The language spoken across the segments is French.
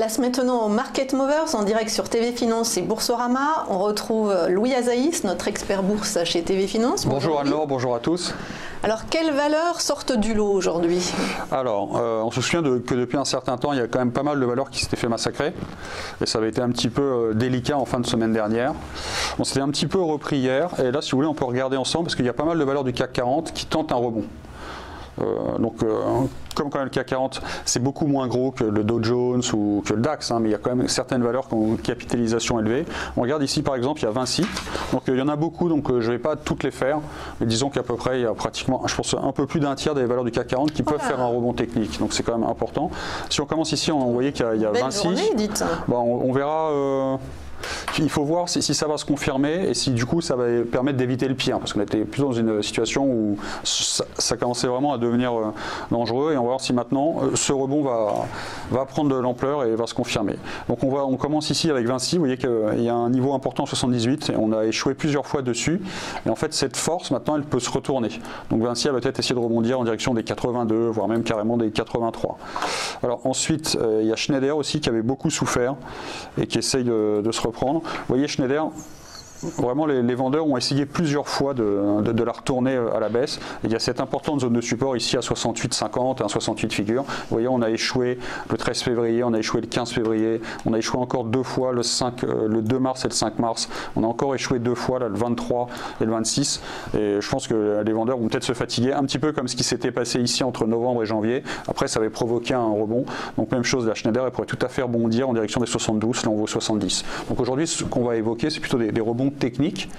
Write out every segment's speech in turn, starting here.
Place maintenant aux Market Movers en direct sur TV Finance et Boursorama. On retrouve Louis Azaïs, notre expert bourse chez TV Finance. Bonjour Anne-Laure, bonjour à tous. Alors, quelles valeurs sortent du lot aujourd'hui? Alors, on se souvient que depuis un certain temps, il y a quand même pas mal de valeurs qui s'étaient fait massacrer. Et ça avait été un petit peu délicat en fin de semaine dernière. On s'était un petit peu repris hier. Et là, si vous voulez, on peut regarder ensemble parce qu'il y a pas mal de valeurs du CAC 40 qui tentent un rebond. Comme quand même le CAC 40, c'est beaucoup moins gros que le Dow Jones ou que le DAX, mais il y a quand même certaines valeurs qui ont une capitalisation élevée. On regarde ici par exemple, il y a Vinci, donc il y en a beaucoup, donc je ne vais pas toutes les faire, mais disons qu'à peu près, il y a pratiquement, je pense, un peu plus d'un tiers des valeurs du CAC 40 qui peuvent faire un rebond technique, donc c'est quand même important. Si on commence ici, on voyait qu'il y a Vinci, on verra... Il faut voir si ça va se confirmer et si du coup ça va permettre d'éviter le pire, parce qu'on était plus dans une situation où ça commençait vraiment à devenir dangereux, et on va voir si maintenant ce rebond va prendre de l'ampleur et va se confirmer. Donc on commence ici avec Vinci, vous voyez qu'il y a un niveau important 78 et on a échoué plusieurs fois dessus, et en fait cette force maintenant elle peut se retourner. Donc Vinci elle va peut-être essayer de rebondir en direction des 82, voire même carrément des 83. Alors ensuite il y a Schneider aussi qui avait beaucoup souffert et qui essaye de se reprendre. Vous voyez Schneider, vraiment les vendeurs ont essayé plusieurs fois de la retourner à la baisse. Et il y a cette importante zone de support ici à 68,50, 68 figures. Vous voyez, on a échoué le 13 février, on a échoué le 15 février, on a échoué encore deux fois le 2 mars et le 5 mars. On a encore échoué deux fois, là, le 23 et le 26. Et je pense que les vendeurs vont peut-être se fatiguer, un petit peu comme ce qui s'était passé ici entre novembre et janvier. Après, ça avait provoqué un rebond. Donc même chose, la Schneider, elle pourrait tout à fait rebondir en direction des 72, là on vaut 70. Donc aujourd'hui, ce qu'on va évoquer, c'est plutôt des rebonds techniques.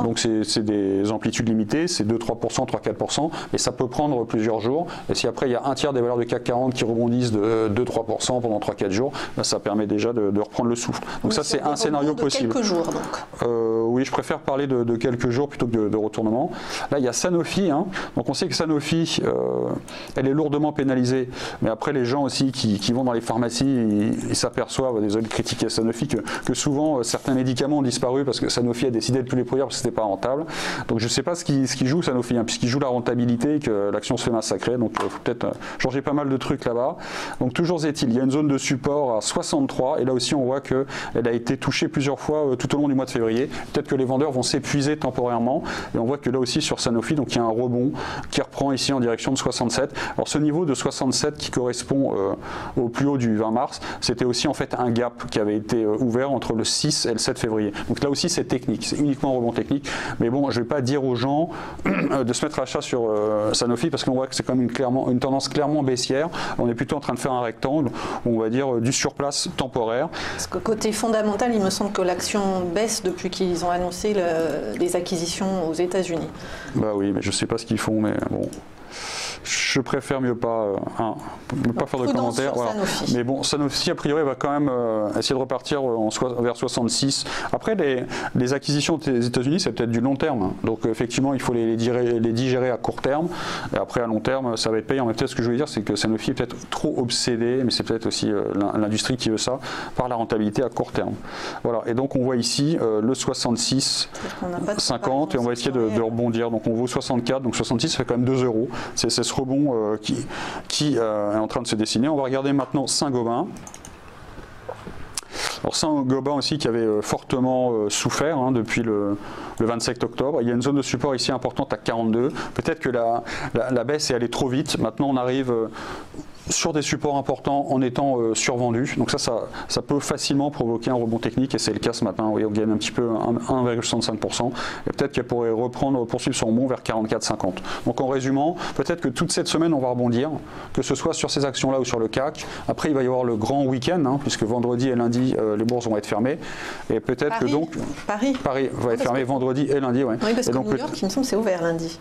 Donc c'est des amplitudes limitées, c'est 2-3%, 3-4%, et ça peut prendre plusieurs jours. Et si après il y a un tiers des valeurs de CAC 40 qui rebondissent de 2-3% pendant 3-4 jours, là, ça permet déjà de reprendre le souffle. Donc ça c'est un scénario possible. Quelques jours donc. Oui, je préfère parler de quelques jours plutôt que de retournement. Là il y a Sanofi, donc on sait que Sanofi, elle est lourdement pénalisée, mais après les gens aussi qui vont dans les pharmacies, ils s'aperçoivent, désolé de critiquer Sanofi, que souvent certains médicaments ont disparu parce que Sanofi a décidé de ne plus les produire parce que ce n'était pas rentable. Donc je ne sais pas ce qui joue Sanofi, puisqu'il joue la rentabilité et que l'action se fait massacrer. Donc il faut peut-être changer pas mal de trucs là-bas. Donc toujours est-il, il y a une zone de support à 63 et là aussi on voit qu'elle a été touchée plusieurs fois tout au long du mois de février. Peut-être que les vendeurs vont s'épuiser temporairement et on voit que là aussi sur Sanofi, donc il y a un rebond qui reprend ici en direction de 67. Alors ce niveau de 67 qui correspond au plus haut du 20 mars, c'était aussi en fait un gap qui avait été ouvert entre le 6 et le 7 février. Donc là aussi c'est technique, c'est uniquement un rebond technique, mais bon, je ne vais pas dire aux gens de se mettre à l'achat sur Sanofi parce qu'on voit que c'est quand même une tendance clairement baissière. On est plutôt en train de faire un rectangle, on va dire du surplace temporaire. Parce que côté fondamental, il me semble que l'action baisse depuis qu'ils ont annoncé les acquisitions aux États-Unis. Bah oui, mais je ne sais pas ce qu'ils font, mais bon. Je préfère mieux pas faire de commentaires. Voilà. Mais bon, Sanofi, a priori, va quand même essayer de repartir vers 66. Après, les acquisitions des États-Unis, c'est peut-être du long terme. Donc, effectivement, il faut les digérer à court terme. Et après, à long terme, ça va être payant. Mais peut-être ce que je voulais dire, c'est que Sanofi est peut-être trop obsédé, mais c'est peut-être aussi l'industrie qui veut ça, par la rentabilité à court terme. Voilà. Et donc, on voit ici le 66, 50, et on va essayer de rebondir. Donc, on vaut 64, donc 66, ça fait quand même 2 €. C'est ce rebond qui est en train de se dessiner. On va regarder maintenant Saint-Gobain. Alors Saint-Gobain aussi qui avait fortement souffert depuis le 27 octobre. Il y a une zone de support ici importante à 42. Peut-être que la baisse est allée trop vite. Maintenant on arrive sur des supports importants en étant survendu. Donc ça peut facilement provoquer un rebond technique et c'est le cas ce matin. Oui, on gagne un petit peu 1,65% et peut-être qu'elle pourrait poursuivre son rebond vers 44,50. Donc en résumant, peut-être que toute cette semaine on va rebondir, que ce soit sur ces actions-là ou sur le CAC. Après il va y avoir le grand week-end, puisque vendredi et lundi les bourses vont être fermées et peut-être que donc Paris va être fermé vendredi et lundi. Ouais. Oui, parce que New York, il me semble, c'est ouvert lundi.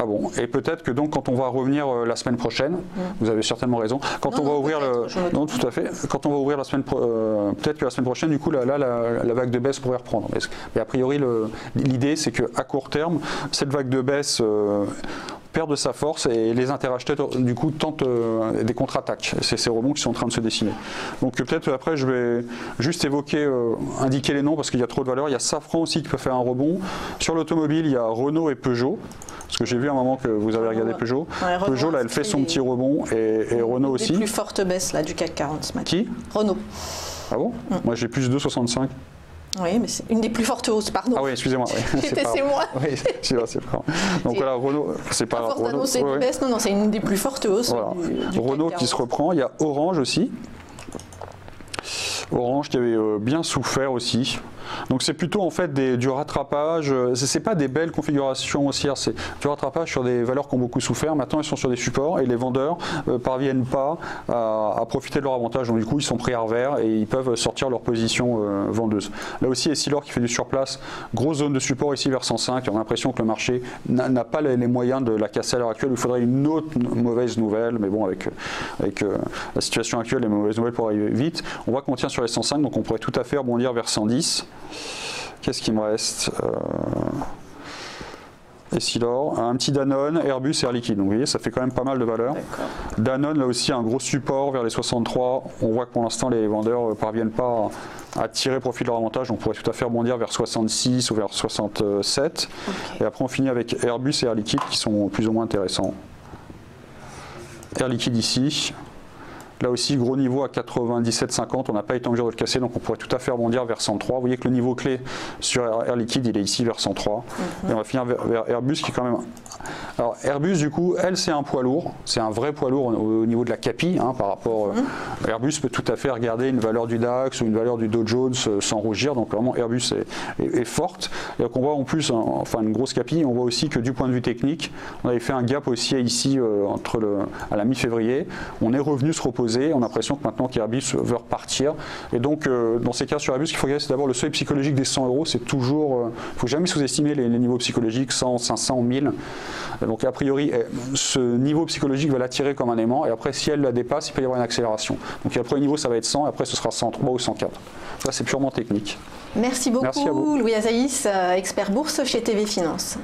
Ah bon, et peut-être que donc quand on va revenir la semaine prochaine, vous avez certainement raison, quand on va ouvrir non tout à fait, quand on va ouvrir la semaine peut-être que la semaine prochaine du coup la vague de baisse pourrait reprendre. Mais a priori l'idée c'est qu'à court terme, cette vague de baisse perd de sa force et les intérêts acheteurs du coup tentent des contre-attaques. C'est ces rebonds qui sont en train de se dessiner. Donc peut-être après je vais juste évoquer, indiquer les noms parce qu'il y a trop de valeurs. Il y a Safran aussi qui peut faire un rebond. Sur l'automobile, il y a Renault et Peugeot. Parce que j'ai vu à un moment que vous avez regardé Peugeot. Ouais, Peugeot, là, elle fait son petit rebond et Renault aussi. Une des plus fortes baisses là, du CAC 40 ce matin. Qui? Renault. Ah bon? Moi, j'ai plus 2,65. Oui, mais c'est une des plus fortes hausses, pardon. Ah oui, excusez-moi. Oui, c'est moi. Oui, c'est pas. Donc voilà, Renault, c'est pas. À force Renault, d'annoncer une baisse, non, c'est une des plus fortes hausses. Voilà. Du Renault CAC qui se 40. reprend. Il y a Orange aussi. Orange qui avait bien souffert aussi. Donc c'est plutôt en fait du rattrapage, c'est pas des belles configurations haussières, c'est du rattrapage sur des valeurs qui ont beaucoup souffert. Maintenant ils sont sur des supports et les vendeurs parviennent pas à profiter de leur avantage. Donc du coup ils sont pris à revers et ils peuvent sortir leur position vendeuse. Là aussi Essilor qui fait du surplace, grosse zone de support ici vers 105. On a l'impression que le marché n'a pas les moyens de la casser à l'heure actuelle. Il faudrait une autre mauvaise nouvelle, mais bon avec la situation actuelle, les mauvaises nouvelles pour arriver vite. On voit qu'on tient sur les 105, donc on pourrait tout à fait rebondir vers 110. Qu'est-ce qui me reste? Essilor, un petit Danone, Airbus et Air Liquide. Donc vous voyez, ça fait quand même pas mal de valeurs. Danone, là aussi, un gros support vers les 63. On voit que pour l'instant, les vendeurs ne parviennent pas à tirer profit de leur avantage. On pourrait tout à fait rebondir vers 66 ou vers 67. Okay. Et après, on finit avec Airbus et Air Liquide qui sont plus ou moins intéressants. Air Liquide ici. Là aussi, gros niveau à 97,50, on n'a pas été en mesure de le casser, donc on pourrait tout à fait rebondir vers 103. Vous voyez que le niveau clé sur Air Liquide, il est ici vers 103. Et on va finir vers Airbus qui est quand même... Alors Airbus, du coup, elle, c'est un poids lourd. C'est un vrai poids lourd au niveau de la CAPI, hein, par rapport... Airbus peut tout à fait regarder une valeur du DAX ou une valeur du Dow Jones sans rougir. Donc vraiment, Airbus est forte. Et donc on voit en plus, enfin une grosse CAPI, on voit aussi que du point de vue technique, on avait fait un gap haussier ici à la mi-février. On est revenu se reposer. On a l'impression que maintenant qu'Airbus veut repartir. Et donc, dans ces cas sur Airbus, ce qu'il faut regarder, c'est d'abord le seuil psychologique des 100 euros. C'est toujours. Il ne faut jamais sous-estimer les niveaux psychologiques, 100, 500, 1000. Donc, a priori, ce niveau psychologique va l'attirer comme un aimant. Et après, si elle la dépasse, il peut y avoir une accélération. Donc, le premier niveau, ça va être 100. Et après, ce sera 103 ou 104. Ça, c'est purement technique. Merci beaucoup, Merci à vous. Louis Azaïs, expert bourse chez TV Finance.